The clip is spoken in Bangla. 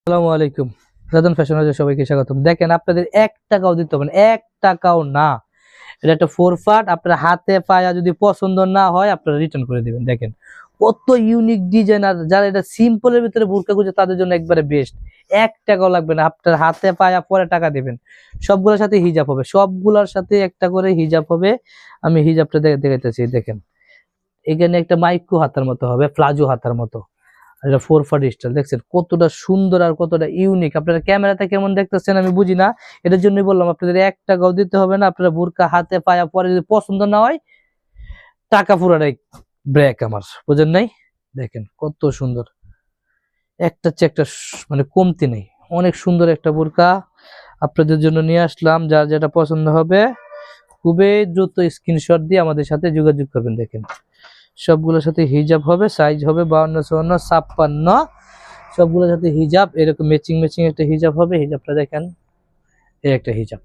আসসালামু আলাইকুম। রাজন ফ্যাশন হাউসে সবাইকে স্বাগতম। দেখেন আপনাদের 1 টাকাও দিতে হবে না, 1 টাকাও না। এটা একটা 4 পার্ট, আপনার হাতে পায়া যদি পছন্দ না হয় আপনারা রিটার্ন করে দিবেন। দেখেন কত ইউনিক ডিজাইন, আর যারা এটা সিম্পলের ভিতরে বোরকা খুঁজে তাদের জন্য একবারে বেস্ট। 1 টাকাও লাগবে না, আপনার হাতে পায়া পরে টাকা দিবেন। সবগুলোর সাথে হিজাব হবে, সবগুলোর সাথে একটা করে হিজাব হবে। আমি হিজাবটা দেখাইতেছি। দেখেন এখানে একটা মাইক্রো হাতার মতো হবে, প্লাজো হাতার মতো। এটা 4 পার্ট স্টাইল, দেখছেন কতটা সুন্দর আর কতটা ইউনিক। আপনারা ক্যামেরাতে কেমন দেখতেছেন আমি বুঝি না, এটার জন্যই বললাম আপনাদের 1 টাকাও দিতে হবে না। আপনারা বোরকা হাতে পায়া পরে যদি পছন্দ না হয় টাকা পুরাটাই ব্রেক আমার, বুঝেন নাই? দেখেন কত সুন্দর, একটা চেয়ে একটা মানে কমতি নেই। অনেক সুন্দর একটা বোরকা আপনাদের জন্য নিয়ে আসলাম। যার যেটা পছন্দ হবে খুবই দ্রুত স্ক্রিনশট দিয়ে আমাদের সাথে যোগাযোগ করবেন। দেখেন সবগুলোর সাথে হিজাব হবে, সাইজ হবে 52, 54, 56। সবগুলোর সাথে হিজাব, এরকম ম্যাচিং একটা হিজাব হবে। হিজাবটা দেখেন, এই একটা হিজাব।